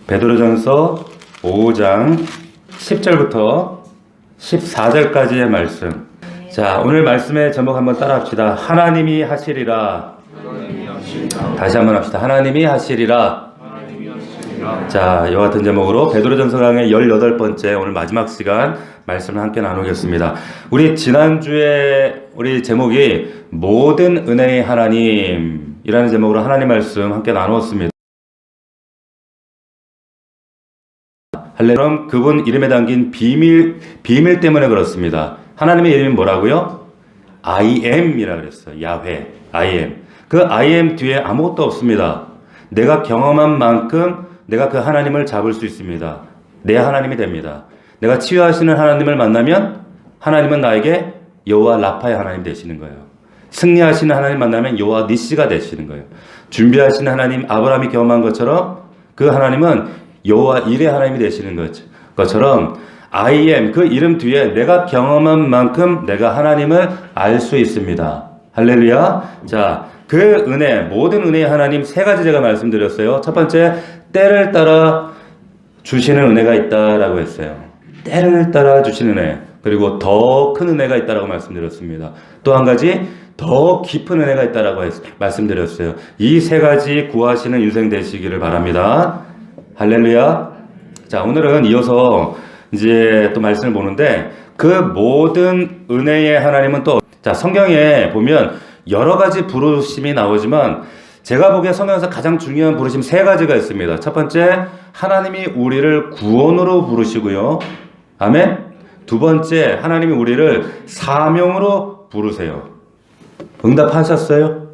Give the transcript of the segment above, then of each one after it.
베드로전서 5장 10절부터 14절까지의 말씀. 자, 오늘 말씀의 제목 한번 따라 합시다. 하나님이 하시리라. 다시 한번 합시다. 하나님이 하시리라. 자, 이와 같은 제목으로 베드로전서 강의 18번째 오늘 마지막 시간 말씀을 함께 나누겠습니다. 우리 지난주에 우리 제목이 모든 은혜의 하나님이라는 제목으로 하나님 말씀 함께 나누었습니다. 그럼 그분 이름에 담긴 비밀 때문에 그렇습니다. 하나님의 이름이 뭐라고요? I am이라 그랬어요. 야훼, I am. 그 I am 뒤에 아무것도 없습니다. 내가 경험한 만큼 내가 그 하나님을 잡을 수 있습니다. 내 하나님이 됩니다. 내가 치유하시는 하나님을 만나면 하나님은 나에게 여호와 라파의 하나님 되시는 거예요. 승리하시는 하나님 만나면 여호와 니시가 되시는 거예요. 준비하시는 하나님 아브라함이 경험한 것처럼 그 하나님은 여호와 일의 하나님이 되시는 것처럼 I am 그 이름 뒤에 내가 경험한 만큼 내가 하나님을 알 수 있습니다. 할렐루야. 자, 그 은혜, 모든 은혜의 하나님 세 가지 제가 말씀드렸어요. 첫 번째, 때를 따라 주시는 은혜가 있다라고 했어요. 때를 따라 주시는 은혜. 그리고 더 큰 은혜가 있다라고 말씀드렸습니다. 또 한 가지, 더 깊은 은혜가 있다라고 말씀드렸어요. 이 세 가지 구하시는 인생 되시기를 바랍니다. 할렐루야. 자, 오늘은 이어서 이제 또 말씀을 보는데 그 모든 은혜의 하나님은 또 자, 성경에 보면 여러 가지 부르심이 나오지만 제가 보기에 성경에서 가장 중요한 부르심 세 가지가 있습니다. 첫 번째, 하나님이 우리를 구원으로 부르시고요. 아멘. 두 번째, 하나님이 우리를 사명으로 부르세요. 응답하셨어요?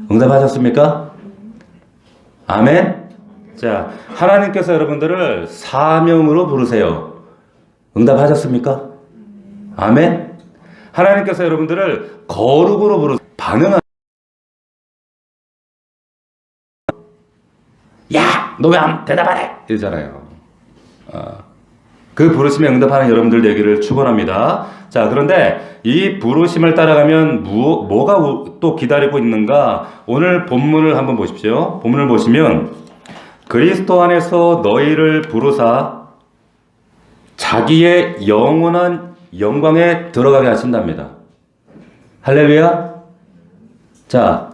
응답하셨습니까? 아멘. 자, 하나님께서 여러분들을 사명으로 부르세요. 응답하셨습니까? 아멘. 하나님께서 여러분들을 거룩으로 부르세요. 반응하. 야, 너 왜 안 대답 안 해? 이러잖아요. 그 부르심에 응답하는 여러분들 되기를 축원합니다. 자, 그런데 이 부르심을 따라가면 뭐가 또 기다리고 있는가? 오늘 본문을 한번 보십시오. 본문을 보시면 그리스도 안에서 너희를 부르사 자기의 영원한 영광에 들어가게 하신답니다. 할렐루야. 자,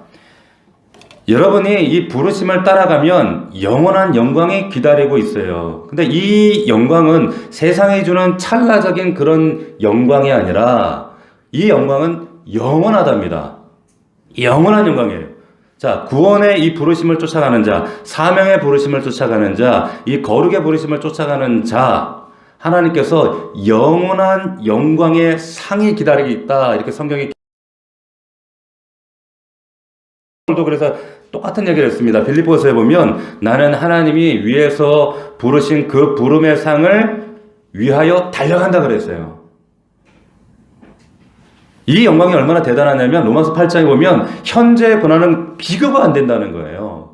여러분이 이 부르심을 따라가면 영원한 영광이 기다리고 있어요. 근데 이 영광은 세상이 주는 찰나적인 그런 영광이 아니라 이 영광은 영원하답니다. 영원한 영광이에요. 자, 구원의 이 부르심을 쫓아가는 자, 사명의 부르심을 쫓아가는 자, 이 거룩의 부르심을 쫓아가는 자, 하나님께서 영원한 영광의 상이 기다리고 있다. 이렇게 성경이 또 그래서 똑같은 얘기를 했습니다. 빌립보서에 보면 나는 하나님이 위에서 부르신 그 부름의 상을 위하여 달려간다 그랬어요. 이 영광이 얼마나 대단하냐면 로마서 8장에 보면 현재의 고난은 비교가 안 된다는 거예요.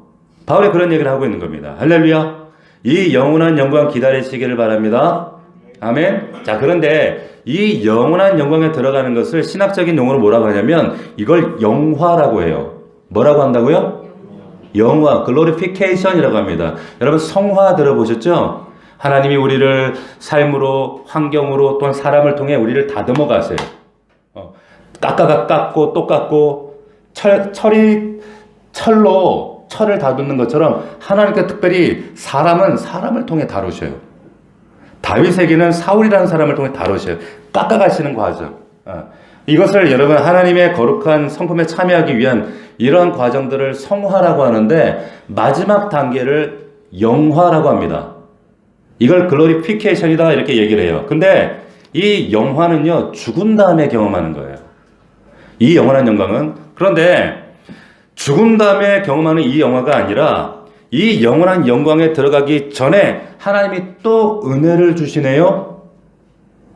바울이 그런 얘기를 하고 있는 겁니다. 할렐루야. 이 영원한 영광 기다리시기를 바랍니다. 아멘. 자, 그런데 이 영원한 영광에 들어가는 것을 신학적인 용어로 뭐라고 하냐면 이걸 영화라고 해요. 뭐라고 한다고요? 영화, 글로리피케이션이라고 합니다. 여러분 성화 들어보셨죠? 하나님이 우리를 삶으로, 환경으로 또한 사람을 통해 우리를 다듬어 가세요. 깎아가 깎고 또 깎고 철로 철을 다듬는 것처럼 하나님께 특별히 사람은 사람을 통해 다루셔요. 다윗에게는 사울이라는 사람을 통해 다루셔요. 깎아가시는 과정. 이것을 여러분 하나님의 거룩한 성품에 참여하기 위한 이러한 과정들을 성화라고 하는데 마지막 단계를 영화라고 합니다. 이걸 글로리피케이션이다 이렇게 얘기를 해요. 근데 이 영화는요 죽은 다음에 경험하는 거예요. 이 영원한 영광은. 그런데 죽은 다음에 경험하는 이 영화가 아니라 이 영원한 영광에 들어가기 전에 하나님이 또 은혜를 주시네요.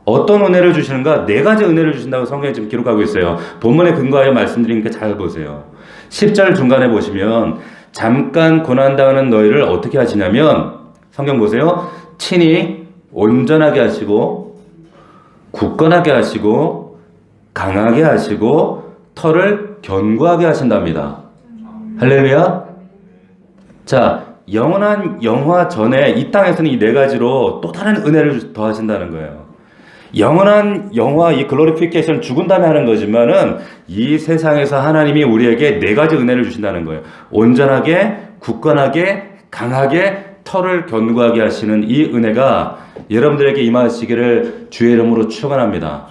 어떤 은혜를 주시는가? 네 가지 은혜를 주신다고 성경에 지금 기록하고 있어요. 본문에 근거하여 말씀드리니까 잘 보세요. 10절 중간에 보시면 잠깐 고난당하는 너희를 어떻게 하시냐면 성경 보세요. 친히 온전하게 하시고 굳건하게 하시고 강하게 하시고 털을 견고하게 하신답니다. 할렐루야. 자, 영원한 영화 전에 이 땅에서는 이 네 가지로 또 다른 은혜를 더하신다는 거예요. 영원한 영화, 이 글로리피케이션 죽은 다음에 하는 거지만은 이 세상에서 하나님이 우리에게 네 가지 은혜를 주신다는 거예요. 온전하게, 굳건하게, 강하게, 털을 견고하게 하시는 이 은혜가 여러분들에게 임하시기를 주의 이름으로 축원합니다.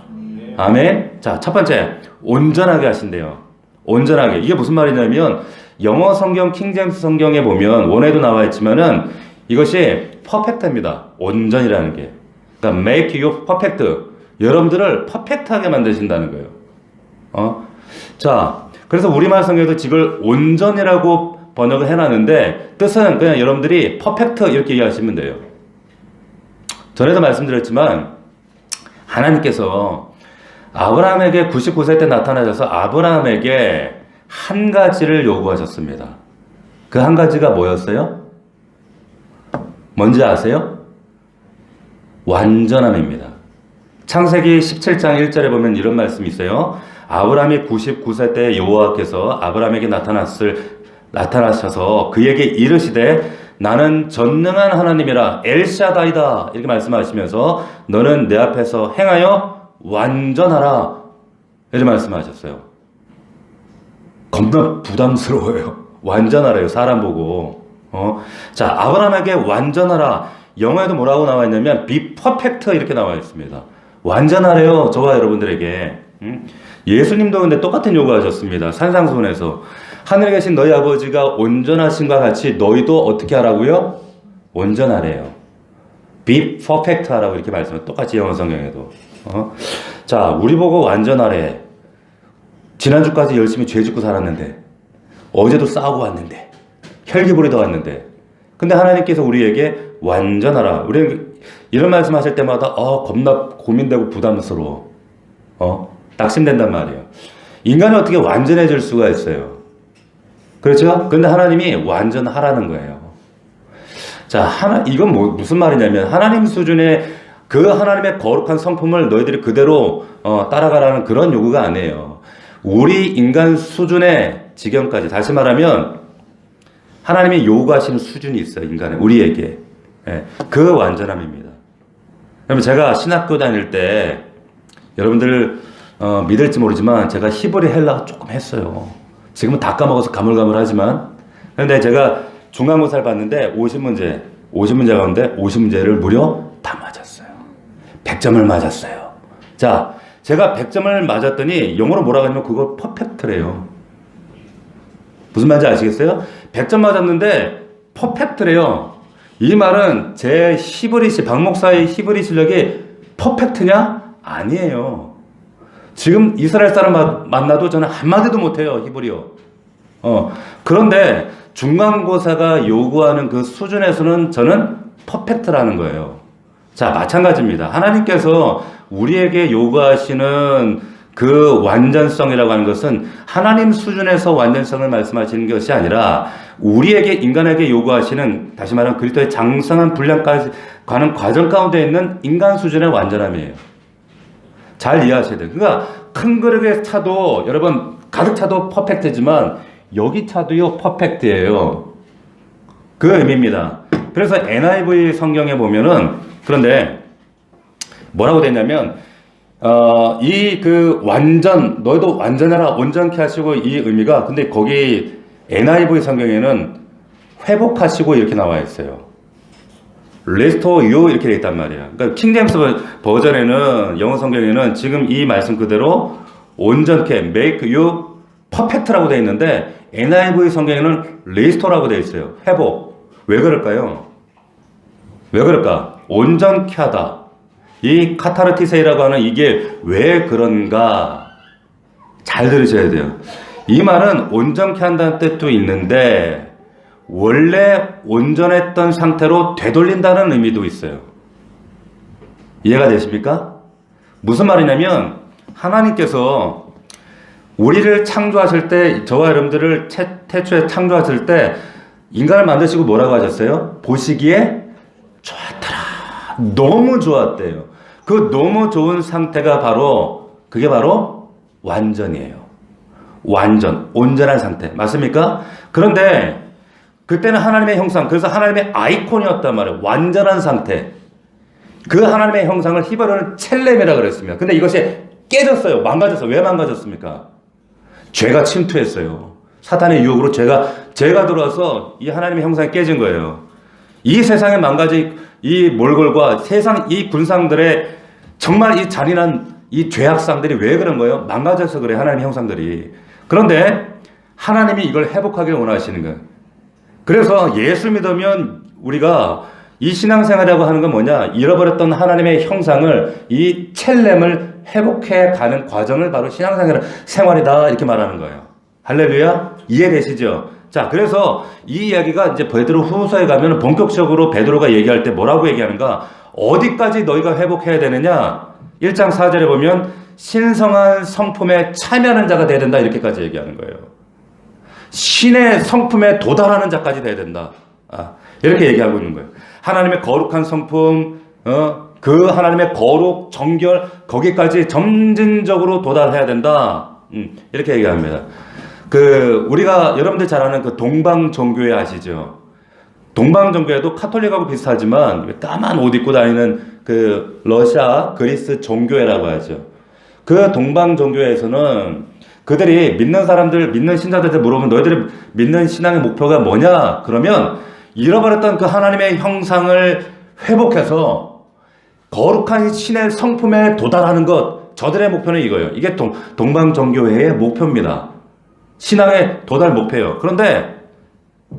아멘. 자, 첫 번째, 온전하게 하신대요. 온전하게. 이게 무슨 말이냐면 영어 성경 킹제임스 성경에 보면 원에도 나와 있지만은 이것이 퍼펙트입니다. 온전이라는 게. 그러니까 make you perfect. 여러분들을 퍼펙트하게 만드신다는 거예요. 자, 그래서 우리말 성경에도 이걸 온전이라고 번역을 해놨는데 뜻은 그냥 여러분들이 퍼펙트 이렇게 이해하시면 돼요. 전에도 말씀드렸지만 하나님께서 아브라함에게 99세 때 나타나셔서 아브라함에게 한 가지를 요구하셨습니다. 그 한 가지가 뭐였어요? 뭔지 아세요? 완전함입니다. 창세기 17장 1절에 보면 이런 말씀이 있어요. 아브라함이 99세 때 여호와께서 아브라함에게 나타나셔서 그에게 이르시되 나는 전능한 하나님이라 엘샤다이다 이렇게 말씀하시면서 너는 내 앞에서 행하여 완전하라 이렇게 말씀하셨어요. 겁나 부담스러워요. 완전하래요. 사람 보고. 자, 아브라함에게 완전하라. 영어에도 뭐라고 나와 있냐면 be perfect 이렇게 나와 있습니다. 완전하래요. 저와 여러분들에게. 예수님도 근데 똑같은 요구하셨습니다. 산상수훈에서 하늘에 계신 너희 아버지가 온전하신과 같이 너희도 어떻게 하라고요? 온전하래요. be perfect 하라고 이렇게 말씀해요. 똑같이 영어 성경에도. 자, 우리 보고 완전하래. 지난주까지 열심히 죄 짓고 살았는데 어제도 싸우고 왔는데 혈기 부리다 왔는데 근데 하나님께서 우리에게 완전하라. 우리는 이런 말씀 하실 때마다 겁나 고민되고 부담스러워. 낙심된단 말이에요. 인간이 어떻게 완전해질 수가 있어요. 그렇죠? 근데 하나님이 완전하라는 거예요. 자, 이건 무슨 말이냐면 하나님 수준의 그 하나님의 거룩한 성품을 너희들이 그대로 따라가라는 그런 요구가 아니에요. 우리 인간 수준의 지경까지, 다시 말하면 하나님이 요구하시는 수준이 있어요. 인간에, 우리에게. 예, 그 완전함입니다. 그러면 제가 신학교 다닐 때 여러분들 믿을지 모르지만 제가 히브리 헬라어 조금 했어요. 지금은 다 까먹어서 가물가물하지만 그런데 제가 중간고사를 봤는데 50문제 가운데 50문제를 무려 다 맞았어요. 100점을 맞았어요. 자, 제가 100점을 맞았더니 영어로 뭐라고 하냐면 그거 퍼펙트래요. 무슨 말인지 아시겠어요? 100점 맞았는데 퍼펙트래요. 이 말은 제 박 목사의 히브리 실력이 퍼펙트냐? 아니에요. 지금 이스라엘 사람 만나도 저는 한마디도 못해요. 히브리어. 그런데 중간고사가 요구하는 그 수준에서는 저는 퍼펙트라는 거예요. 자, 마찬가지입니다. 하나님께서 우리에게 요구하시는 그 완전성이라고 하는 것은 하나님 수준에서 완전성을 말씀하시는 것이 아니라 우리에게, 인간에게 요구하시는, 다시 말하면 그리스도의 장성한 분량까지 가는 과정 가운데 있는 인간 수준의 완전함이에요. 잘 이해하셔야 돼요. 그러니까 큰 그릇의 차도, 여러분, 가득 차도 퍼펙트지만 여기 차도요, 퍼펙트예요. 그 의미입니다. 그래서 NIV 성경에 보면은, 그런데 뭐라고 되냐면 너희도 완전해라, 온전케 하시고, 이 의미가, 근데 거기 NIV 성경에는 회복하시고 이렇게 나와 있어요. Restore you 이렇게 돼 있단 말이에요. 그러니까 킹제임스 버전에는, 영어 성경에는 지금 이 말씀 그대로 온전케, make you perfect라고 돼 있는데 NIV 성경에는 restore라고 돼 있어요. 회복. 왜 그럴까요? 왜 그럴까? 온전케 하다. 이 카타르티세이라고 하는 이게 왜 그런가? 잘 들으셔야 돼요. 이 말은 온전케 한다는 뜻도 있는데 원래 온전했던 상태로 되돌린다는 의미도 있어요. 이해가 되십니까? 무슨 말이냐면 하나님께서 우리를 창조하실 때, 저와 여러분들을 태초에 창조하실 때 인간을 만드시고 뭐라고 하셨어요? 보시기에 좋았더라. 너무 좋았대요. 그 너무 좋은 상태가 그게 바로 완전이에요. 완전, 온전한 상태. 맞습니까? 그런데 그때는 하나님의 형상, 그래서 하나님의 아이콘이었단 말이에요. 완전한 상태. 그 하나님의 형상을 히브리어는 첼렘이라고 그랬습니다. 근데 이것이 깨졌어요. 망가졌어요. 왜 망가졌습니까? 죄가 침투했어요. 사탄의 유혹으로 죄가 들어와서 이 하나님의 형상이 깨진 거예요. 이 세상에 망가진 이 몰골과 세상 이 군상들의 정말 이 잔인한 이 죄악상들이 왜 그런 거예요? 망가져서 그래, 하나님의 형상들이. 그런데 하나님이 이걸 회복하기를 원하시는 거예요. 그래서 예수 믿으면 우리가 이 신앙생활이라고 하는 건 뭐냐? 잃어버렸던 하나님의 형상을, 이 첼렘을 회복해 가는 과정을 바로 신앙생활이다, 이렇게 말하는 거예요. 할렐루야? 이해되시죠? 자, 그래서 이 이야기가 이제 베드로 후서에 가면 본격적으로 베드로가 얘기할 때 뭐라고 얘기하는가? 어디까지 너희가 회복해야 되느냐? 1장 4절에 보면 신성한 성품에 참여하는 자가 돼야 된다, 이렇게까지 얘기하는 거예요. 신의 성품에 도달하는 자까지 돼야 된다. 이렇게 얘기하고 있는 거예요. 하나님의 거룩한 성품, 그 하나님의 거룩, 정결, 거기까지 점진적으로 도달해야 된다. 이렇게 얘기합니다. 우리가 여러분들 잘 아는 그 동방종교회 아시죠? 동방종교회도 카톨릭하고 비슷하지만 까만 옷 입고 다니는 그 러시아, 그리스 종교회라고 하죠. 그 동방종교회에서는 그들이 믿는 사람들, 믿는 신자들한테 물어보면 너희들이 믿는 신앙의 목표가 뭐냐? 그러면 잃어버렸던 그 하나님의 형상을 회복해서 거룩한 신의 성품에 도달하는 것, 저들의 목표는 이거예요. 이게 동방종교회의 목표입니다. 신앙의 도달 목표예요. 그런데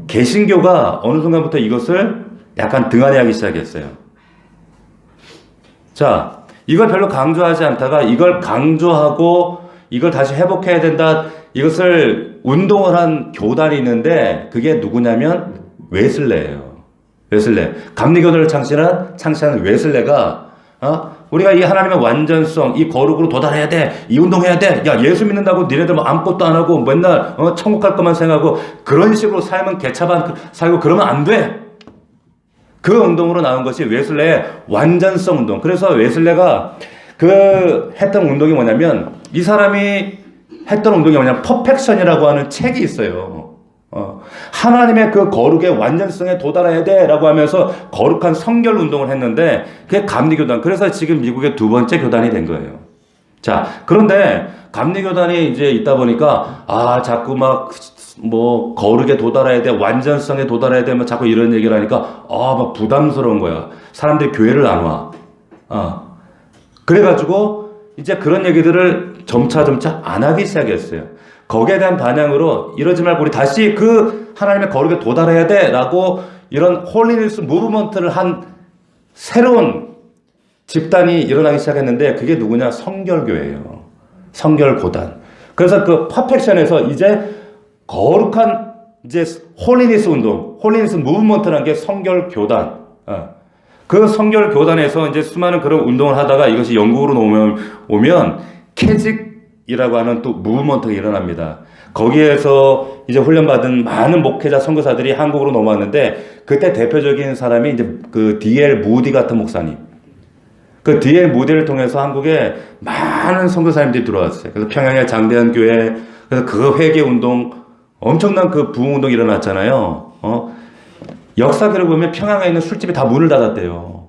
개신교가 어느 순간부터 이것을 약간 등한시하기 시작했어요. 자, 이걸 별로 강조하지 않다가 이걸 강조하고 이걸 다시 회복해야 된다, 이것을 운동을 한 교단이 있는데 그게 누구냐면 웨슬레예요. 웨슬레. 감리교도를 창시한 웨슬레가 우리가 이 하나님의 완전성, 이 거룩으로 도달해야 돼, 이 운동해야 돼, 야 예수 믿는다고 니네들 뭐 아무것도 안 하고 맨날 천국 갈 것만 생각하고 그런 식으로 삶은 개차반 살고 그러면 안 돼. 그 운동으로 나온 것이 웨슬레의 완전성 운동. 그래서 웨슬레가 했던 운동이 뭐냐면, 이 사람이 했던 운동이 뭐냐면 퍼펙션이라고 하는 책이 있어요. 하나님의 그 거룩의 완전성에 도달해야 돼 라고 하면서 거룩한 성결 운동을 했는데 그게 감리교단. 그래서 지금 미국의 두 번째 교단이 된 거예요. 자, 그런데 감리교단이 이제 있다 보니까 자꾸 막 거룩에 도달해야 돼, 완전성에 도달해야 돼, 자꾸 이런 얘기를 하니까 막 부담스러운 거야. 사람들이 교회를 안 와. 그래가지고 이제 그런 얘기들을 점차 안 하기 시작했어요. 거기에 대한 반향으로 이러지 말고 우리 다시 그 하나님의 거룩에 도달해야 돼 라고 이런 홀리니스 무브먼트를 한 새로운 집단이 일어나기 시작했는데 그게 누구냐? 성결교회예요. 성결고단. 그래서 그 퍼펙션에서 이제 거룩한 이제 홀리니스 운동, 홀리니스 무브먼트라는 게 성결교단. 그 성결교단에서 이제 수많은 그런 운동을 하다가 이것이 영국으로 오면 캐직이라고 하는 또 무브먼트가 일어납니다. 거기에서 이제 훈련받은 많은 목회자 선교사들이 한국으로 넘어왔는데 그때 대표적인 사람이 이제 그 D.L. 무디 같은 목사님. 그 D.L. 무디를 통해서 한국에 많은 선교사님들이 들어왔어요. 그래서 평양의 장대한 교회, 그래서 그 회개 운동, 엄청난 그 부흥 운동이 일어났잖아요. 역사기를 보면 평양에 있는 술집이 다 문을 닫았대요.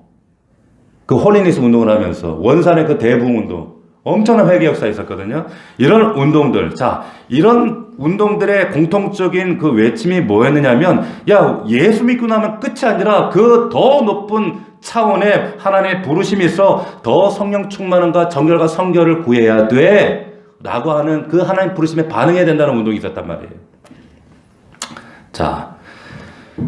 그 홀리니스 운동을 하면서 원산의 그 대부흥 운동, 엄청난 회개 역사가 있었거든요. 이런 운동들, 자, 이런 운동들의 공통적인 그 외침이 뭐였느냐면, 야, 예수 믿고 나면 끝이 아니라 그 더 높은 차원의 하나님의 부르심이 있어 더 성령 충만함과 정결과 성결을 구해야 돼 라고 하는 그 하나님 부르심에 반응해야 된다는 운동이 있었단 말이에요. 자,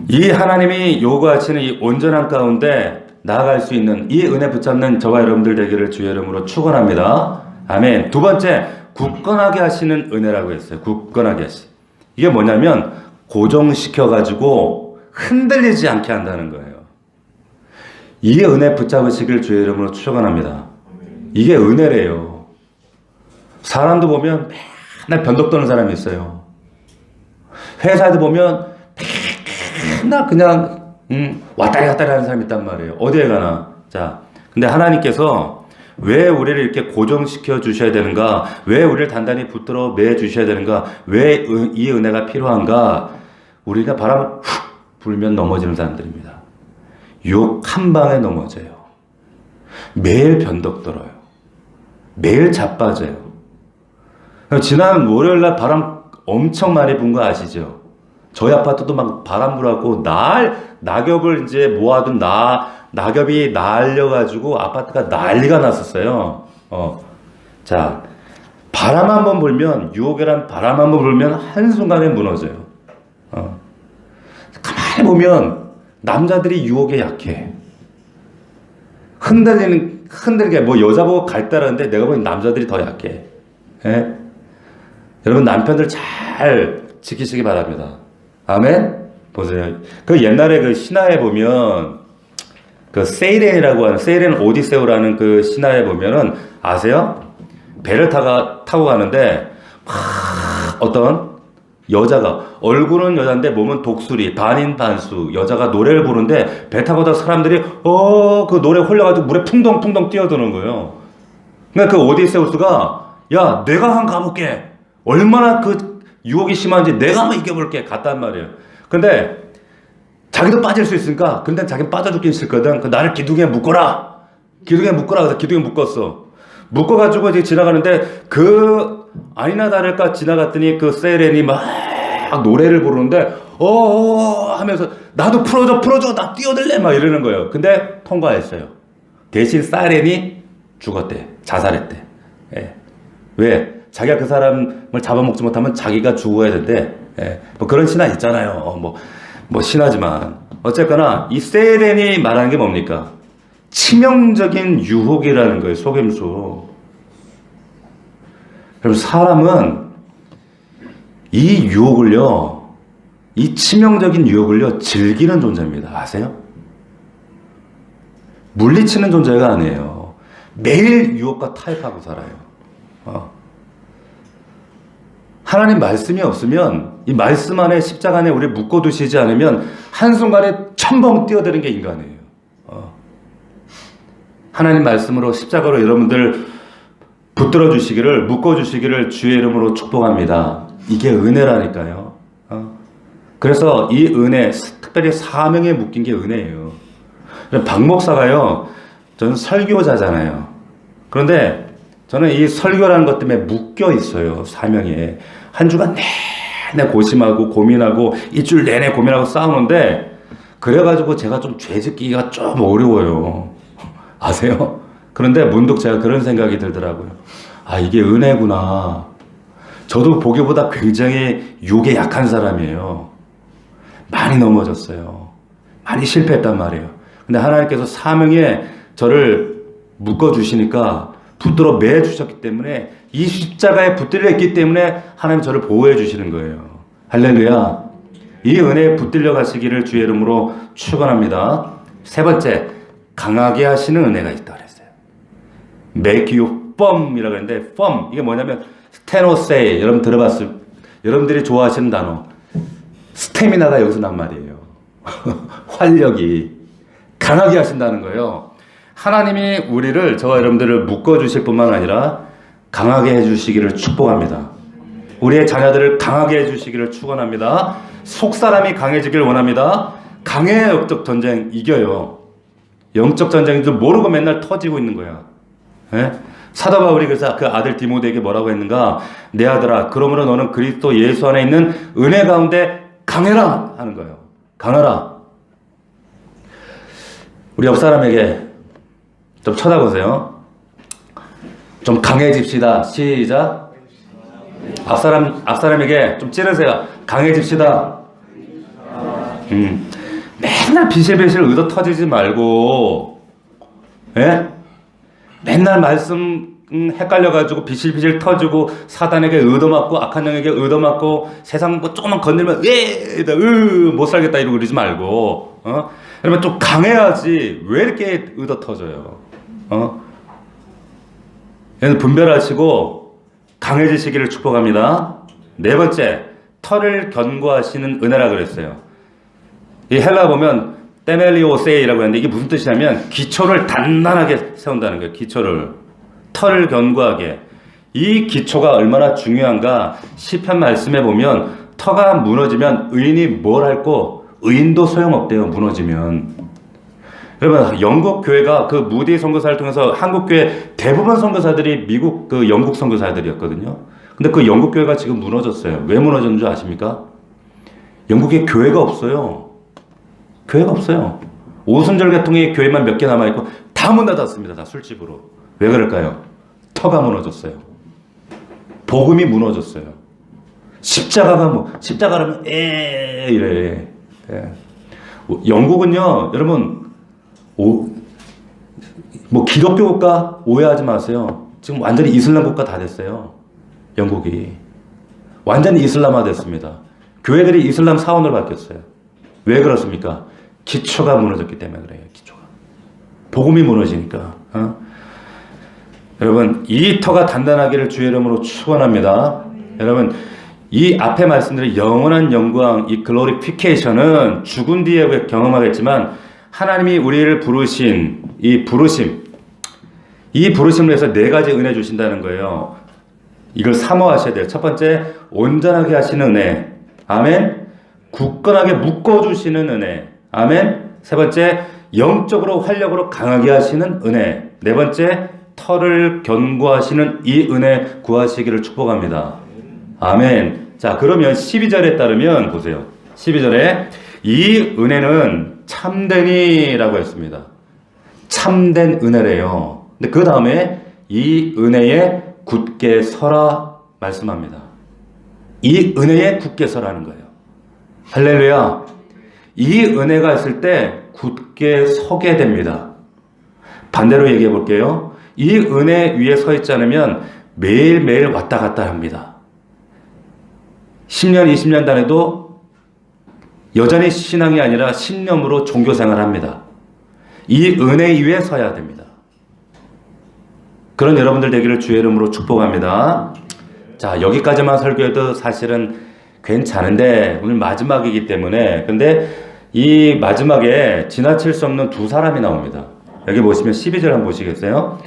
이 하나님이 요구하시는 이 온전한 가운데 나아갈 수 있는 이 은혜 붙잡는 저와 여러분들 되기를 주의 이름으로 축원합니다. 아멘. 두 번째, 굳건하게 하시는 은혜라고 했어요. 굳건하게 하시. 이게 뭐냐면 고정시켜가지고 흔들리지 않게 한다는 거예요. 이 은혜 붙잡으시길 주의 이름으로 축원합니다. 이게 은혜래요. 사람도 보면 맨날 변덕 떠는 사람이 있어요. 회사에도 보면 맨날 그냥 왔다리 갔다리 하는 사람이 있단 말이에요. 어디에 가나. 자, 근데 하나님께서 왜 우리를 이렇게 고정시켜 주셔야 되는가? 왜 우리를 단단히 붙들어 매 주셔야 되는가? 왜 이 은혜가 필요한가? 우리가 바람을 훅 불면 넘어지는 사람들입니다. 유혹 한 방에 넘어져요. 매일 변덕 들어요. 매일 자빠져요. 지난 월요일날 바람 엄청 많이 분 거 아시죠? 저희 아파트도 막 바람 불어갖고 낙엽을 이제 모아둔 낙엽이 날려가지고 아파트가 난리가 났었어요. 자, 바람 한번 불면, 유혹이란 바람 한번 불면 한순간에 무너져요. 가만히 보면 남자들이 유혹에 약해. 흔들게 뭐 여자 보고 갈대라는데 내가 보니 남자들이 더 약해. 예? 여러분 남편들 잘 지키시기 바랍니다. 아멘. 보세요. 그 옛날에 그 신화에 보면 그 세이렌 오디세우라는 그 신화에 보면은 아세요? 배를 타고 가는데 막 어떤 여자가 얼굴은 여자인데 몸은 독수리 반인 반수 여자가 노래를 부르는데 배 타고 다 사람들이 그 노래 홀려가지고 물에 풍덩풍덩 뛰어드는 거예요. 그러니까 그 오디세우스가 야 내가 한번 가볼게. 얼마나 그 유혹이 심한지 내가 한번 이겨볼게. 갔단 말이에요. 근데 자기도 빠질 수 있으니까 근데 자기는 빠져 죽긴 싫거든. 나를 기둥에 묶어라. 그래서 기둥에 묶었어. 묶어가지고 이제 지나가는데 아니나 다를까 지나갔더니 그 세렌이 막 노래를 부르는데 하면서 나도 풀어줘 나 뛰어들래 막 이러는 거예요. 근데 통과했어요. 대신 세렌이 죽었대. 자살했대. 예. 왜? 자기가 그 사람을 잡아먹지 못하면 자기가 죽어야 된대. 예. 뭐 그런 신화 있잖아요. 뭐 신화지만 어쨌거나 이 세렌이 말하는 게 뭡니까? 치명적인 유혹이라는 거예요. 속임수. 그럼 사람은 이 치명적인 유혹을요 즐기는 존재입니다. 아세요? 물리치는 존재가 아니에요. 매일 유혹과 타협하고 살아요. 하나님 말씀이 없으면 이 말씀 안에 십자가 안에 우리 묶어두시지 않으면 한순간에 첨벙 뛰어드는 게 인간이에요. 하나님 말씀으로 십자가로 여러분들 붙들어 주시기를 묶어 주시기를 주의 이름으로 축복합니다. 이게 은혜라니까요. 그래서 이 은혜 특별히 사명에 묶인 게 은혜예요. 박 목사가요. 저는 설교자잖아요. 그런데 저는 이 설교라는 것 때문에 묶여 있어요. 사명에. 한 주간 내내 고심하고 고민하고 일주일 내내 고민하고 싸우는데 그래가지고 제가 좀 죄짓기가 좀 어려워요. 아세요? 그런데 문득 제가 그런 생각이 들더라고요. 이게 은혜구나. 저도 보기보다 굉장히 유혹에 약한 사람이에요. 많이 넘어졌어요. 많이 실패했단 말이에요. 근데 하나님께서 사명에 저를 묶어주시니까 붙들어 매주셨기 때문에 이 십자가에 붙들려 있기 때문에 하나님 저를 보호해 주시는 거예요. 할렐루야. 이 은혜에 붙들려 가시기를 주의 이름으로 축원합니다. 세 번째, 강하게 하시는 은혜가 있다 그랬어요. make you firm이라고 했는데 firm 이게 뭐냐면 스테노세이 여러분들이 좋아하시는 단어 스태미나가 여기서 난 말이에요. 활력이 강하게 하신다는 거예요. 하나님이 저와 여러분들을 묶어주실 뿐만 아니라 강하게 해주시기를 축복합니다. 우리의 자녀들을 강하게 해주시기를 축원합니다. 속사람이 강해지길 원합니다. 강해야 영적 전쟁 이겨요. 영적 전쟁인 줄 모르고 맨날 터지고 있는 거야. 예? 사도 바울이 그래서 그 아들 디모데에게 뭐라고 했는가? 내 아들아, 그러므로 너는 그리스도 예수 안에 있는 은혜 가운데 강해라 하는 거예요. 강하라. 우리 옆 사람에게 좀 쳐다보세요. 좀 강해집시다. 시작. 앞사람에게 좀 찌르세요. 강해집시다. 맨날 비실비실 의도 터지지 말고, 예? 맨날 말씀 헷갈려가지고 비실비실 터지고 사단에게 얻어맞고 악한 영에게 얻어맞고 세상 뭐 조금만 건들면 못 살겠다 이러고 그러지 말고 그러면 좀 강해야지. 왜 이렇게 얻어 터져요? 얘는 분별하시고 강해지시기를 축복합니다. 네 번째, 털을 견고하시는 은혜라 그랬어요. 이 헬라 보면 테멜리오세이라고 하는데 이게 무슨 뜻이냐면 기초를 단단하게 세운다는 거예요. 털을 견고하게. 이 기초가 얼마나 중요한가 시편 말씀에 보면 터가 무너지면 의인이 뭘 할꼬? 의인도 소용없대요. 무너지면. 여러분 영국 교회가 그 무디 선교사를 통해서 한국 교회 대부분 선교사들이 미국 그 영국 선교사들이었거든요. 근데 그 영국 교회가 지금 무너졌어요. 왜 무너졌는 줄 아십니까? 영국에 교회가 없어요. 교회가 없어요. 오순절 계통의 교회만 몇 개 남아있고 다 문 닫았습니다. 다 술집으로. 왜 그럴까요? 터가 무너졌어요. 복음이 무너졌어요. 십자가라면 이래. 예. 영국은요, 여러분, 기독교 국가 오해하지 마세요. 지금 완전히 이슬람 국가 다 됐어요. 영국이. 완전히 이슬람화 됐습니다. 교회들이 이슬람 사원으로 바뀌었어요. 왜 그렇습니까? 기초가 무너졌기 때문에 그래요. 기초가. 복음이 무너지니까. 여러분, 이 터가 단단하기를 주의 이름으로 축원합니다. 여러분, 이 앞에 말씀드린 영원한 영광, 이 글로리피케이션은 죽은 뒤에 경험하겠지만 하나님이 우리를 부르신 이 부르심을 위해서 네 가지 은혜 주신다는 거예요. 이걸 사모하셔야 돼요. 첫 번째, 온전하게 하시는 은혜. 아멘. 굳건하게 묶어주시는 은혜. 아멘. 세 번째, 영적으로 활력으로 강하게 하시는 은혜. 네 번째, 터를 견고하시는 이 은혜 구하시기를 축복합니다. 아멘. 자, 그러면 12절에 따르면 보세요. 12절에 이 은혜는 참되니라고 했습니다. 참된 은혜래요. 근데 그 다음에 이 은혜에 굳게 서라 말씀합니다. 이 은혜에 굳게 서라는 거예요. 할렐루야. 이 은혜가 있을 때 굳게 서게 됩니다. 반대로 얘기해 볼게요. 이 은혜 위에 서 있지 않으면 매일매일 왔다 갔다 합니다. 10년, 20년 다녀도 여전히 신앙이 아니라 신념으로 종교생활을 합니다. 이 은혜 위에 서야 됩니다. 그런 여러분들 되기를 주의 이름으로 축복합니다. 자, 여기까지만 설교해도 사실은 괜찮은데 오늘 마지막이기 때문에, 근데 이 마지막에 지나칠 수 없는 두 사람이 나옵니다. 여기 보시면 12절 한번 보시겠어요?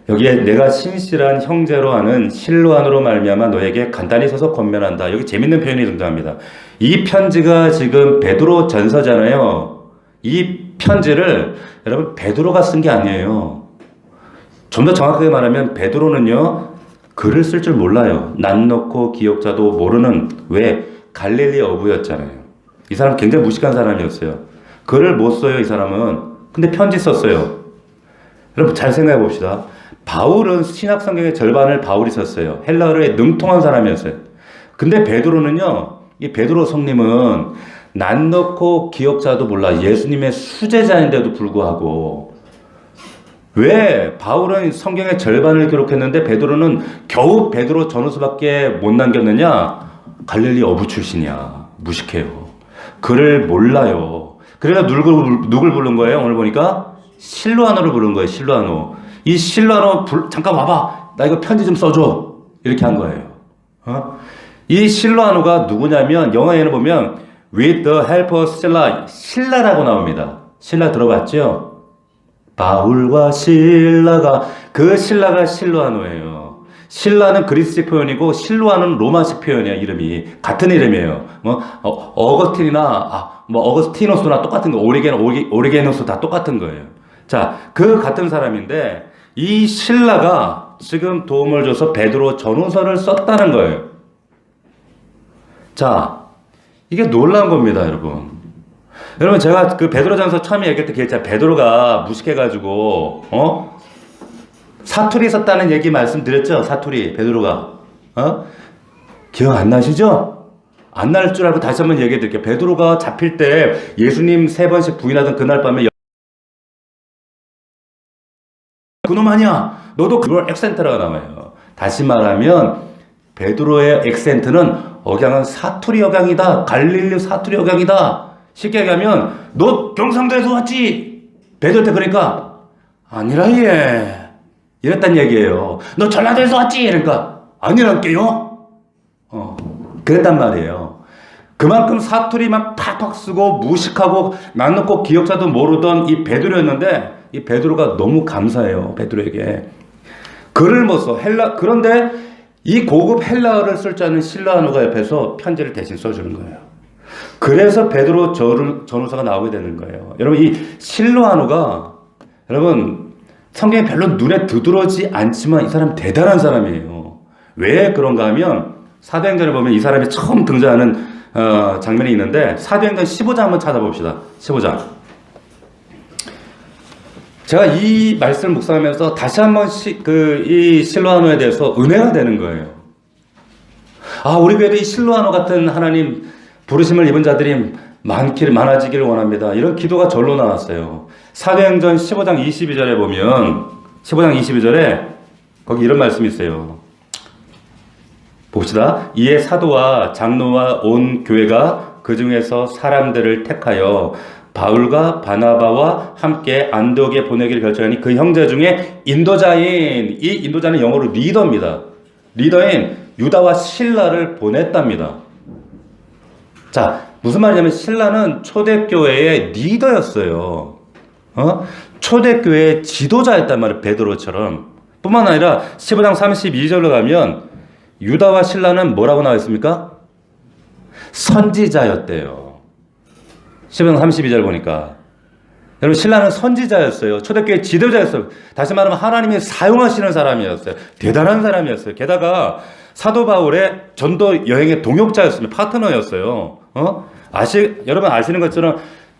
여기에 내가 신실한 형제로 하는 실로안으로 말미암아 너에게 간단히 서서 권면한다. 여기 재밌는 표현이 등장합니다. 이 편지가 지금 베드로 전서잖아요. 이 편지를 여러분 베드로가 쓴 게 아니에요. 좀 더 정확하게 말하면 베드로는요, 글을 쓸 줄 몰라요. 난 놓고 기억자도 모르는, 왜? 갈릴리 어부였잖아요. 이 사람 굉장히 무식한 사람이었어요. 글을 못 써요, 이 사람은. 근데 편지 썼어요. 여러분 잘 생각해 봅시다. 바울은 신약 성경의 절반을 바울이 썼어요. 헬라어에 능통한 사람이었어요. 근데 베드로는요, 이 베드로 성님은 난 넣고 기억자도 몰라. 예수님의 수제자인데도 불구하고 왜 바울은 성경의 절반을 기록했는데 베드로는 겨우 베드로 전후서밖에 못 남겼느냐? 갈릴리 어부 출신이야. 무식해요. 글을 몰라요. 그래서 누굴 부른 거예요? 오늘 보니까 실로아노를 부른 거예요. 실로아노. 이 실로아노 잠깐 와봐. 나 이거 편지 좀 써줘. 이렇게 한 거예요. 이 실로아노가 누구냐면 영어에는 보면 with the help of Silla, 신라라고 나옵니다. 신라 들어봤죠? 바울과 신라가, 그 신라가 실로아노예요. 신라는 그리스식 표현이고 실로아는 로마식 표현이야. 이름이 같은 이름이에요. 어거스틴이나 어거스티노스나 똑같은 거, 오리게노스 다 똑같은 거예요. 자, 그 같은 사람인데 이 신라가 지금 도움을 줘서 베드로 전후서를 썼다는 거예요. 자, 이게 놀라운 겁니다, 여러분. 여러분, 제가 그 베드로전서 처음에 얘기할 때 그랬잖아요. 베드로가 무식해가지고 사투리 썼다는 얘기 말씀드렸죠. 사투리 베드로가 기억 안 나시죠? 안 날 줄 알고 다시 한번 얘기해 드릴게요. 베드로가 잡힐 때 예수님 3번씩 부인하던 그날 밤에 그놈 아니야. 너도 그걸 액센트라고 나와요. 다시 말하면 베드로의 액센트는 억양은 사투리 억양이다. 갈릴리 사투리 억양이다. 쉽게 얘기하면 너 경상도에서 왔지? 베드로한테 그러니까 아니라 얘 이랬단 얘기예요. 너 전라도에서 왔지? 그러니까 아니랄게요. 그랬단 말이에요. 그만큼 사투리 막 팍팍 쓰고 무식하고 난 놓고 기억자도 모르던 이 베드로였는데 이 베드로가 너무 감사해요. 베드로에게 글을 못 써. 그런데 이 고급 헬라어를 쓸 줄 아는 실로아노가 옆에서 편지를 대신 써주는 거예요. 그래서 베드로 전후서가 나오게 되는 거예요. 여러분 이 실로아노가 여러분 성경에 별로 눈에 드러지 않지만 이 사람 대단한 사람이에요. 왜 그런가 하면 사도행전을 보면 이 사람이 처음 등장하는 장면이 있는데 사도행전 15장 한번 찾아봅시다. 15장. 제가 이 말씀을 묵상하면서 다시 한번 이 실로아노에 대해서 은혜가 되는 거예요. 우리 교회도 이 실로아노 같은 하나님 부르심을 입은 자들이 많아지기를 원합니다. 이런 기도가 절로 나왔어요. 사도행전 15장 22절에 보면 15장 22절에 거기 이런 말씀이 있어요. 봅시다. 이에 사도와 장로와 온 교회가 그 중에서 사람들을 택하여 바울과 바나바와 함께 안디옥에 보내기를 결정하니 그 형제 중에 인도자인, 이 인도자는 영어로 리더입니다. 리더인 유다와 실라를 보냈답니다. 자, 무슨 말이냐면 실라는 초대교회의 리더였어요. 초대교회의 지도자였단 말이에요. 베드로처럼. 뿐만 아니라 15장 32절로 가면 유다와 실라는 뭐라고 나와 있습니까? 선지자였대요. 15장 32절 보니까. 여러분 신라는 선지자였어요. 초대교회 지도자였어요. 다시 말하면 하나님이 사용하시는 사람이었어요. 대단한 사람이었어요. 게다가 사도 바울의 전도 여행의 동역자였으면 파트너였어요. 여러분 아시는 것처럼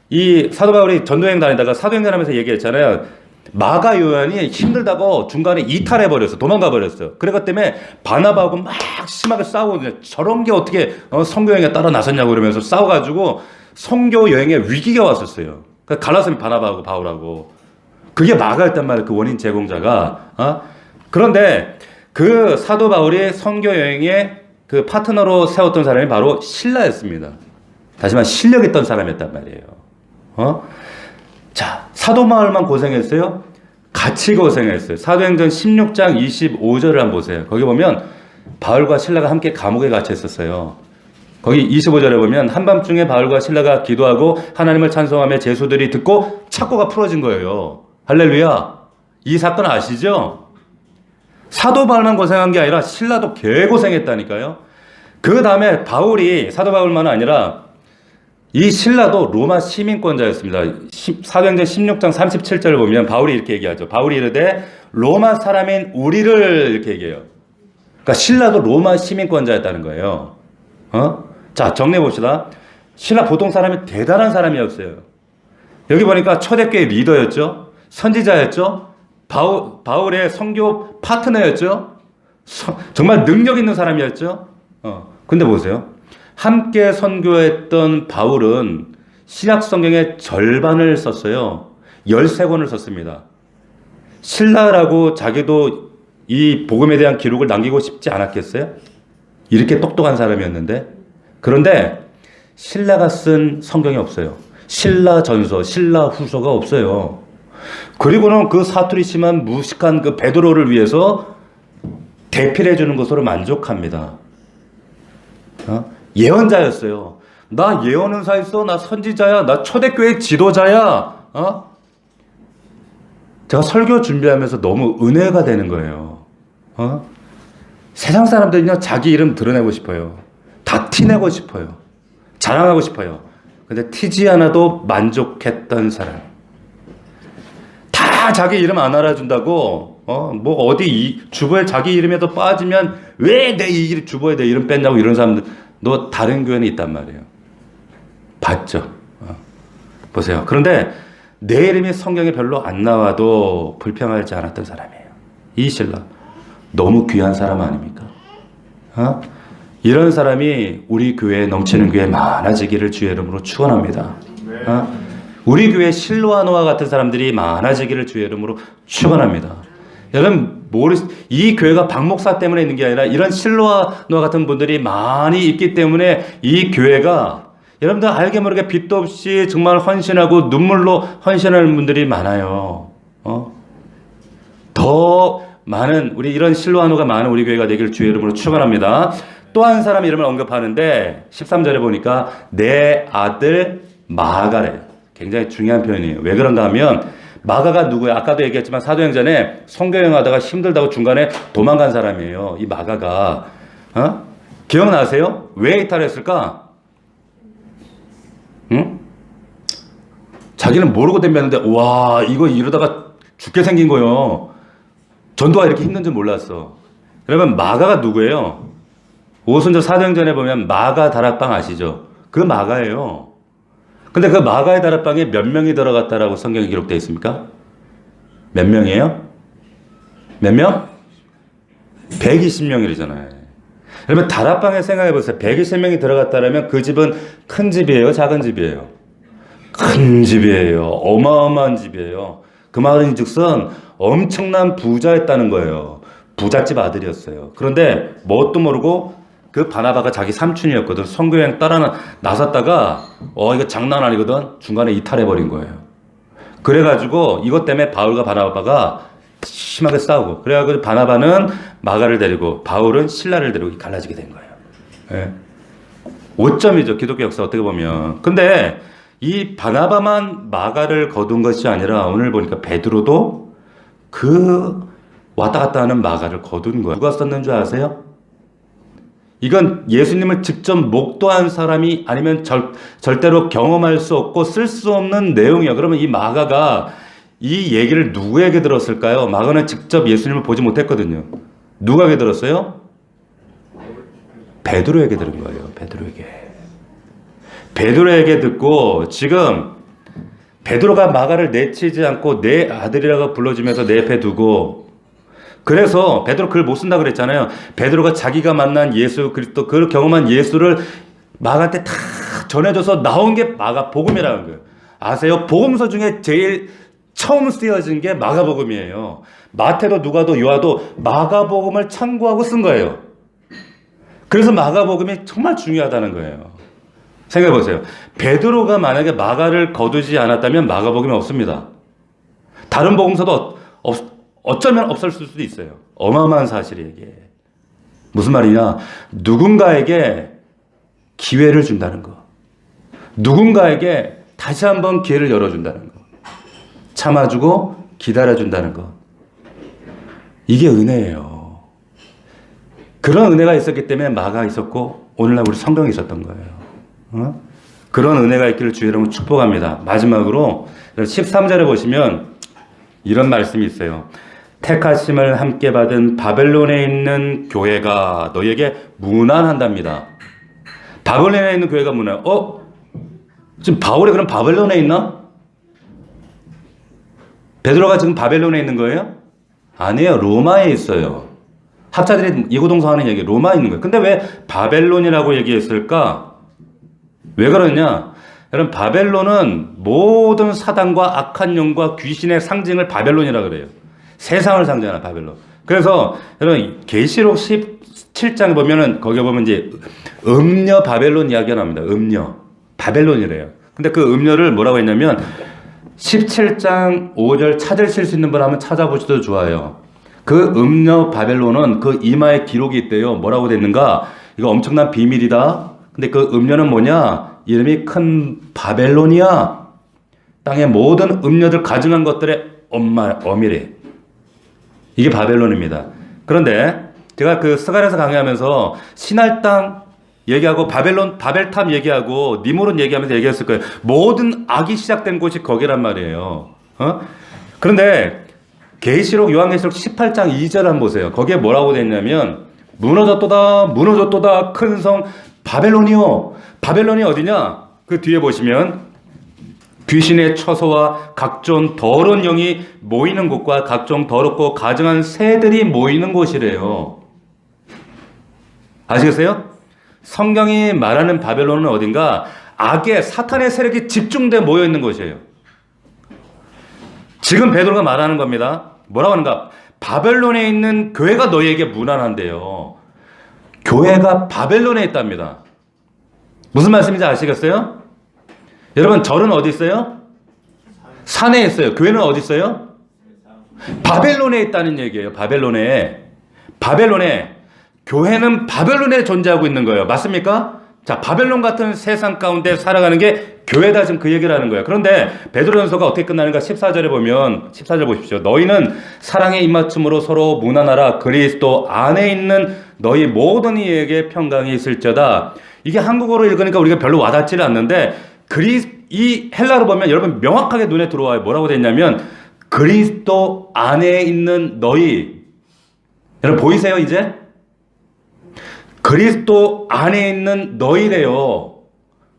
이 사도 바울이 전도여행 다니다가 사도행전 하면서 얘기했잖아요. 마가 요한이 힘들다고 중간에 이탈해 버렸어. 도망가 버렸어요. 그래가 때문에 바나바하고 막 심하게 싸우고 저런 게 어떻게 선교 여행에 따라 나섰냐고 그러면서 싸워가지고 선교 여행에 위기가 왔었어요. 그러니까 갈라섬이 바나바하고 바울하고 그게 마가였단 말이에요. 그 원인 제공자가. 그런데 그 사도 바울이 선교 여행에 그 파트너로 세웠던 사람이 바로 실라였습니다. 다시 말해 실력 있던 사람이었단 말이에요. 자, 사도 바울만 고생했어요? 같이 고생했어요. 사도행전 16장 25절을 한번 보세요. 거기 보면 바울과 실라가 함께 감옥에 갇혀 있었어요. 거기 25절에 보면 한밤중에 바울과 실라가 기도하고 하나님을 찬송하며 제수들이 듣고 착고가 풀어진 거예요. 할렐루야. 이 사건 아시죠? 사도 바울만 고생한 게 아니라 실라도 개고생했다니까요. 그 다음에 사도 바울만 아니라 이 실라도 로마 시민권자였습니다. 사도행전 16장 37절을 보면 바울이 이렇게 얘기하죠. 바울이 이르되 로마 사람인 우리를 이렇게 얘기해요. 그러니까 실라도 로마 시민권자였다는 거예요. 자, 정리해 봅시다. 실라 보통 사람이 대단한 사람이었어요. 여기 보니까 초대교회 리더였죠. 선지자였죠. 바울의 선교 파트너였죠. 정말 능력 있는 사람이었죠. 근데 보세요. 함께 선교했던 바울은 신약 성경의 절반을 썼어요. 13권을 썼습니다. 실라라고 자기도 이 복음에 대한 기록을 남기고 싶지 않았겠어요? 이렇게 똑똑한 사람이었는데. 그런데 실라가 쓴 성경이 없어요. 실라 전서, 실라 후서가 없어요. 그리고는 그 사투리 심한 무식한 그 베드로를 위해서 대필해 주는 것으로 만족합니다. 예언자였어요. 나 예언 은사 있어. 나 선지자야. 나 초대교회 지도자야. 제가 설교 준비하면서 너무 은혜가 되는 거예요. 세상 사람들은요, 자기 이름 드러내고 싶어요. 다 티내고 싶어요. 자랑하고 싶어요. 근데 튀지 않아도 만족했던 사람. 다 자기 이름 안 알아준다고, 뭐 어디 주보에 자기 이름에도 빠지면 왜 내 주보에 내 이름 뺐냐고 이런 사람들, 너 다른 교회는 있단 말이에요. 봤죠? 보세요. 그런데 내 이름이 성경에 별로 안 나와도 불평하지 않았던 사람이에요. 이 신라. 너무 귀한 사람 아닙니까? 이런 사람이 우리 교회에 넘치는 교회에 많아지기를 주의 이름으로 축원합니다. 우리 교회 실로아노와 같은 사람들이 많아지기를 주의 이름으로 축원합니다. 여러분 이 교회가 박 목사 때문에 있는 게 아니라 이런 실로아노와 같은 분들이 많이 있기 때문에 이 교회가 여러분들 알게 모르게 빚도 없이 정말 헌신하고 눈물로 헌신하는 분들이 많아요. 더 많은 우리 이런 실로아노가 많은 우리 교회가 되기를 주의 이름으로 축원합니다. 또 한 사람 이름을 언급하는데 13절에 보니까 내 아들 마가래. 굉장히 중요한 표현이에요. 왜 그런가 하면 마가가 누구예요? 아까도 얘기했지만 사도행전에 선교여행하다가 힘들다고 중간에 도망간 사람이에요. 이 마가가. 기억나세요? 왜 이탈했을까? 응? 자기는 모르고 덤볐는데 와 이거 이러다가 죽게 생긴 거요. 전도가 이렇게 힘든 줄 몰랐어. 그러면 마가가 누구예요? 오순절 사도행전에 보면 마가 다락방 아시죠? 그 마가예요. 근데 그 마가의 다락방에 몇 명이 들어갔다라고 성경에 기록되어 있습니까? 몇 명이에요? 몇 명? 120명이잖아요. 그러면 다락방에 생각해 보세요. 120명이 들어갔다라면 그 집은 큰 집이에요? 작은 집이에요? 큰 집이에요. 어마어마한 집이에요. 그 말은 즉슨 엄청난 부자였다는 거예요. 부잣집 아들이었어요. 그런데 뭣도 모르고 그 바나바가 자기 삼촌이었거든. 선교여행 따라 나섰다가 이거 장난 아니거든. 중간에 이탈해버린 거예요. 그래가지고 이것 때문에 바울과 바나바가 심하게 싸우고 그래가지고 바나바는 마가를 데리고 바울은 실라를 데리고 갈라지게 된 거예요. 예. 오점이죠. 기독교 역사 어떻게 보면. 근데 이 바나바만 마가를 거둔 것이 아니라 오늘 보니까 베드로도 그 왔다 갔다 하는 마가를 거둔 거예요. 누가 썼는 줄 아세요? 이건 예수님을 직접 목도한 사람이 아니면 절대로 경험할 수 없고 쓸 수 없는 내용이에요. 그러면 이 마가가 이 얘기를 누구에게 들었을까요? 마가는 직접 예수님을 보지 못했거든요. 누구에게 들었어요? 베드로에게 들은 거예요. 베드로에게 듣고 지금 베드로가 마가를 내치지 않고 내 아들이라고 불러주면서 내 옆에 두고 그래서 베드로 글 못 쓴다 그랬잖아요. 베드로가 자기가 만난 예수 그리스도 그 경험한 예수를 마가한테 다 전해줘서 나온 게 마가복음이라는 거예요. 아세요? 복음서 중에 제일 처음 쓰여진 게 마가복음이에요. 마태도 누가도 요한도 마가복음을 참고하고 쓴 거예요. 그래서 마가복음이 정말 중요하다는 거예요. 생각해 보세요. 베드로가 만약에 마가를 거두지 않았다면 마가복음이 없습니다. 다른 복음서도 어쩌면 없을 수도 있어요. 어마어마한 사실이에요. 이게. 무슨 말이냐? 누군가에게 기회를 준다는 거. 누군가에게 다시 한번 기회를 열어준다는 거. 참아주고 기다려준다는 것. 이게 은혜예요. 그런 은혜가 있었기 때문에 마가 있었고 오늘날 우리 성경이 있었던 거예요. 그런 은혜가 있기를 주의 이름으로 축복합니다. 마지막으로 13절에 보시면 이런 말씀이 있어요. 택하심을 함께 받은 바벨론에 있는 교회가 너희에게 문안한답니다. 바벨론에 있는 교회가 문안. 지금 바울이 그럼 바벨론에 있나? 베드로가 지금 바벨론에 있는 거예요? 아니에요. 로마에 있어요. 학자들이 이구동성하는 얘기 로마에 있는 거예요. 근데 왜 바벨론이라고 얘기했을까? 왜 그러냐? 여러분 바벨론은 모든 사단과 악한 영과 귀신의 상징을 바벨론이라고 그래요. 세상을 상징하는 바벨론. 그래서 여러분 계시록 17장 보면은 거기 보면 이제 음녀 바벨론 이야기가 나옵니다. 음녀 바벨론이래요. 근데 그 음녀를 뭐라고 했냐면 17장 5절 찾으실 수 있는 분 한번 찾아보셔도 좋아요. 그 음녀 바벨론은 그 이마에 기록이 있대요. 뭐라고 됐는가? 이거 엄청난 비밀이다. 근데 그 음녀는 뭐냐? 이름이 큰 바벨론이야. 땅의 모든 음녀들 가증한 것들의 어미래. 이게 바벨론입니다. 그런데 제가 그 스가랴서 강의하면서 신할 땅 얘기하고 바벨탑 얘기하고 니므롯 얘기하면서 얘기했을 거예요. 모든 악이 시작된 곳이 거기란 말이에요. 그런데 계시록 요한계시록 18장 2절 한번 보세요. 거기에 뭐라고 됐냐면 무너졌도다 큰 성 바벨론이요. 바벨론이 어디냐? 그 뒤에 보시면 귀신의 처소와 각종 더러운 영이 모이는 곳과 각종 더럽고 가증한 새들이 모이는 곳이래요. 아시겠어요? 성경이 말하는 바벨론은 어딘가 악의 사탄의 세력이 집중돼 모여 있는 곳이에요. 지금 베드로가 말하는 겁니다. 뭐라고 하는가? 바벨론에 있는 교회가 너희에게 무난한데요. 교회가 바벨론에 있답니다. 무슨 말씀인지 아시겠어요? 여러분 절은 어디 있어요? 산에 있어요. 교회는 어디 있어요? 바벨론에 있다는 얘기예요. 바벨론에. 교회는 바벨론에 존재하고 있는 거예요. 맞습니까? 자, 바벨론 같은 세상 가운데 살아가는 게 교회다. 지금 그 얘기를 하는 거예요. 그런데 베드로전서가 어떻게 끝나는가? 14절에 보면 14절 보십시오. 너희는 사랑의 입맞춤으로 서로 무난하라. 그리스도 안에 있는 너희 모든 이에게 평강이 있을지어다. 이게 한국어로 읽으니까 우리가 별로 와닿지를 않는데 이 헬라로 보면 여러분 명확하게 눈에 들어와요. 뭐라고 됐냐면 그리스도 안에 있는 너희. 여러분 보이세요 이제? 그리스도 안에 있는 너희래요.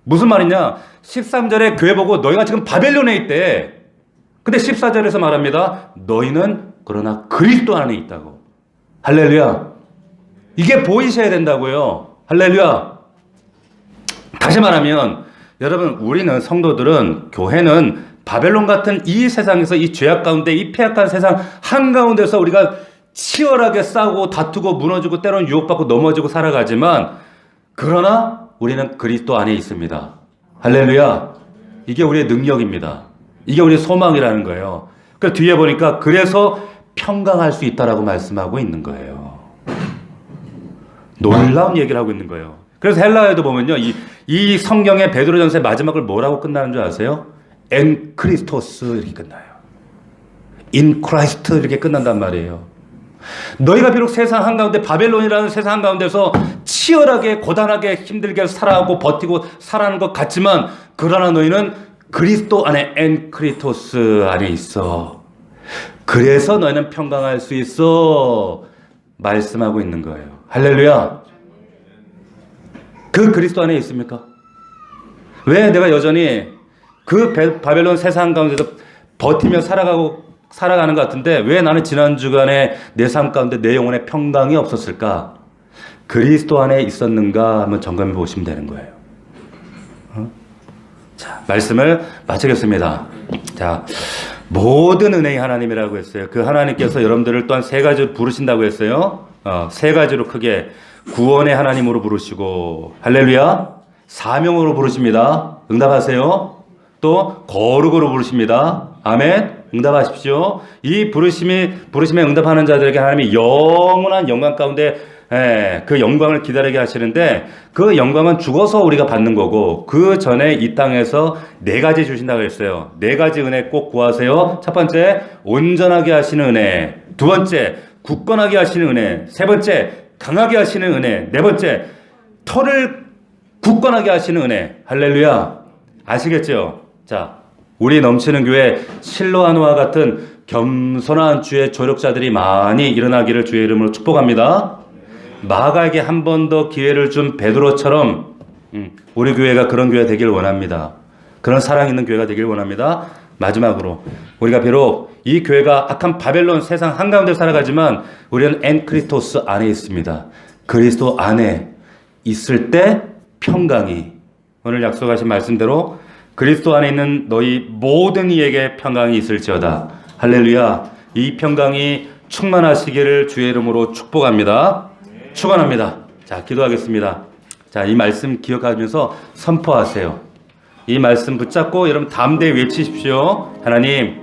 무슨 말이냐? 13절에 교회 보고 너희가 지금 바벨론에 있대. 근데 14절에서 말합니다. 너희는 그러나 그리스도 안에 있다고. 할렐루야. 이게 보이셔야 된다고요. 할렐루야. 다시 말하면 여러분 우리는 성도들은 교회는 바벨론 같은 이 세상에서 이 죄악 가운데 이 폐악한 세상 한가운데서 우리가 치열하게 싸우고 다투고 무너지고 때로는 유혹받고 넘어지고 살아가지만 그러나 우리는 그리스도 안에 있습니다. 할렐루야. 이게 우리의 능력입니다. 이게 우리의 소망이라는 거예요. 그 뒤에 보니까 그래서 평강할 수 있다라고 말씀하고 있는 거예요. 놀라운 얘기를 하고 있는 거예요. 그래서 헬라어에도 보면요. 이 성경의 베드로전서의 마지막을 뭐라고 끝나는 줄 아세요? 엔 크리스토스 이렇게 끝나요. 인 크라이스트 이렇게 끝난단 말이에요. 너희가 비록 세상 한가운데 바벨론이라는 세상 한가운데서 치열하게 고단하게 힘들게 살아가고 버티고 살아가는 것 같지만 그러나 너희는 그리스도 안에 엔 크리스토스 안에 있어. 그래서 너희는 평강할 수 있어. 말씀하고 있는 거예요. 할렐루야. 그 그리스도 안에 있습니까? 왜 내가 여전히 그 바벨론 세상 가운데서 버티며 살아가는 것 같은데 왜 나는 지난 주간에 내 삶 가운데 내 영혼에 평강이 없었을까? 그리스도 안에 있었는가 한번 점검해 보시면 되는 거예요. 자, 말씀을 마치겠습니다. 자, 모든 은혜의 하나님이라고 했어요. 그 하나님께서 여러분들을 또한 세 가지로 부르신다고 했어요. 세 가지로 크게 구원의 하나님으로 부르시고 할렐루야. 사명으로 부르십니다. 응답하세요. 또 거룩으로 부르십니다. 아멘. 응답하십시오. 이 부르심에 응답하는 자들에게 하나님이 영원한 영광 가운데 그 영광을 기다리게 하시는데 그 영광은 죽어서 우리가 받는 거고 그 전에 이 땅에서 네 가지 주신다고 했어요. 네 가지 은혜 꼭 구하세요. 첫 번째, 온전하게 하시는 은혜. 두 번째, 굳건하게 하시는 은혜. 세 번째, 강하게 하시는 은혜. 네 번째, 털을 굳건하게 하시는 은혜. 할렐루야. 아시겠죠? 자, 우리 넘치는 교회 실로아노와 같은 겸손한 주의 조력자들이 많이 일어나기를 주의 이름으로 축복합니다. 마가에게 한 번 더 기회를 준 베드로처럼 우리 교회가 그런 교회 되길 원합니다. 그런 사랑 있는 교회가 되길 원합니다. 마지막으로 우리가 비록 이 교회가 악한 바벨론 세상 한가운데 살아가지만 우리는 엔 크리스토스 안에 있습니다. 그리스도 안에 있을 때 평강이 오늘 약속하신 말씀대로 그리스도 안에 있는 너희 모든 이에게 평강이 있을지어다. 할렐루야. 이 평강이 충만하시기를 주의 이름으로 축복합니다. 축원합니다. 자, 기도하겠습니다. 자, 이 말씀 기억하면서 선포하세요. 이 말씀 붙잡고 여러분 담대히 외치십시오. 하나님,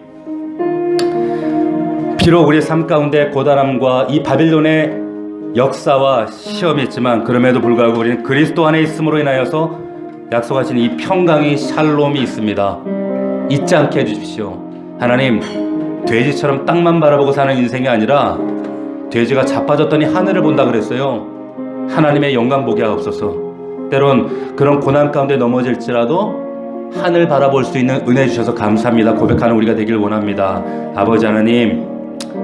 비록 우리의 삶 가운데 고단함과 이 바빌론의 역사와 시험이 있지만 그럼에도 불구하고 우리는 그리스도 안에 있음으로 인하여서 약속하신 이 평강이 샬롬이 있습니다. 잊지 않게 해주십시오. 하나님, 돼지처럼 땅만 바라보고 사는 인생이 아니라 돼지가 자빠졌더니 하늘을 본다 그랬어요. 하나님의 영광 보게 하옵소서. 때론 그런 고난 가운데 넘어질지라도 하늘 바라볼 수 있는 은혜 주셔서 감사합니다 고백하는 우리가 되길 원합니다. 아버지 하나님,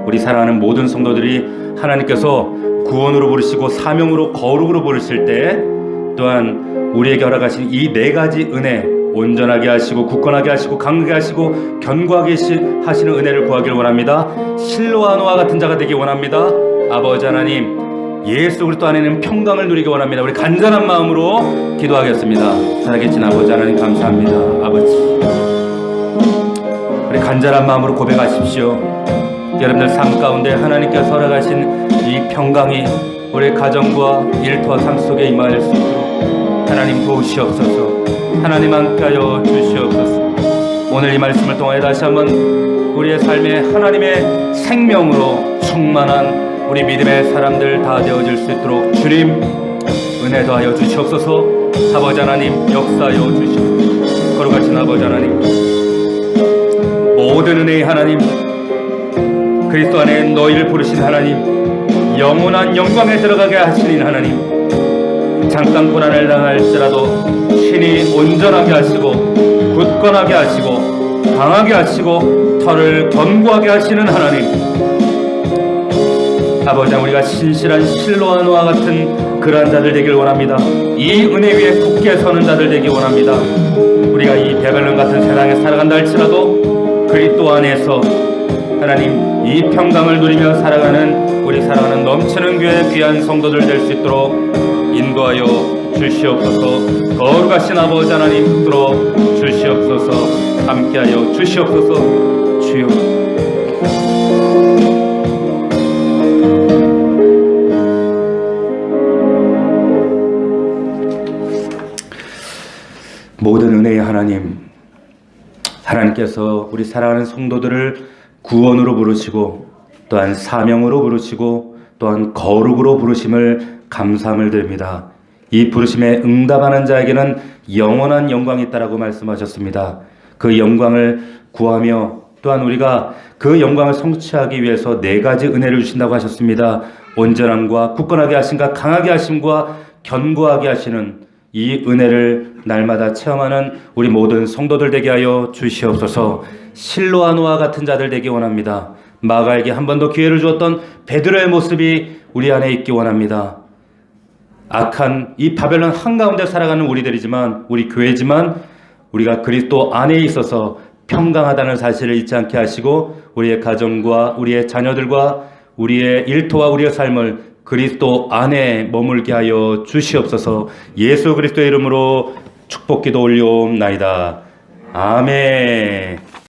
우리 사랑하는 모든 성도들이 하나님께서 구원으로 부르시고 사명으로 거룩으로 부르실 때 또한 우리에게 허락하신 이 네 가지 은혜, 온전하게 하시고 굳건하게 하시고 강하게 하시고 견고하게 하시는 은혜를 구하길 원합니다. 실로아노와 같은 자가 되기 원합니다. 아버지 하나님, 예수 그리스도 안에는 평강을 누리기 원합니다. 우리 간절한 마음으로 기도하겠습니다. 살아계신 아버지 하나님 감사합니다. 아버지, 우리 간절한 마음으로 고백하십시오. 여러분들 삶 가운데 하나님께서 허락하신 이 평강이 우리 가정과 일터와 삶 속에 임할 수 있도록 하나님 도우시옵소서. 하나님 함께하여 주시옵소서. 오늘 이 말씀을 통하여 다시 한번 우리의 삶에 하나님의 생명으로 충만한 우리 믿음의 사람들 다 되어질 수 있도록 주님 은혜 더하여 주시옵소서. 아버지 하나님 역사하여 주시옵소서. 거룩하신 아버지 하나님, 모든 은혜의 하나님, 그리스도 안에 너희를 부르신 하나님, 영원한 영광에 들어가게 하시는 하나님, 잠깐 고난을 당할지라도 친히 온전하게 하시고 굳건하게 하시고 강하게 하시고 털을 견고하게 하시는 하나님, 아버지, 우리가 신실한 실로아노와 같은 그러한 자들 되길 원합니다. 이 은혜 위에 굳게 서는 자들 되길 원합니다. 우리가 이 베벨론 같은 세상에 살아간다 할지라도 그리스도 안에서 하나님 이 평강을 누리며 살아가는 우리 사랑하는 넘치는 교회 귀한 성도들 될 수 있도록 인도하여 주시옵소서. 거룩하신 아버지 하나님 붙들어 주시옵소서. 함께하여 주시옵소서. 주여, 모든 은혜의 하나님, 하나님께서 우리 사랑하는 성도들을 구원으로 부르시고 또한 사명으로 부르시고 또한 거룩으로 부르심을 감사함을 드립니다. 이 부르심에 응답하는 자에게는 영원한 영광이 있다라고 말씀하셨습니다. 그 영광을 구하며 또한 우리가 그 영광을 성취하기 위해서 4가지 은혜를 주신다고 하셨습니다. 온전함과 굳건하게 하심과 강하게 하심과 견고하게 하시는 이 은혜를 날마다 체험하는 우리 모든 성도들 되게 하여 주시옵소서. 실로아노와 같은 자들 되기 원합니다. 마가에게 한 번 더 기회를 주었던 베드로의 모습이 우리 안에 있기 원합니다. 악한 이 바벨론 한가운데 살아가는 우리들이지만, 우리 교회지만 우리가 그리스도 안에 있어서 평강하다는 사실을 잊지 않게 하시고 우리의 가정과 우리의 자녀들과 우리의 일터와 우리의 삶을 그리스도 안에 머물게 하여 주시옵소서. 예수 그리스도의 이름으로 축복기도 올려옵나이다. 아멘.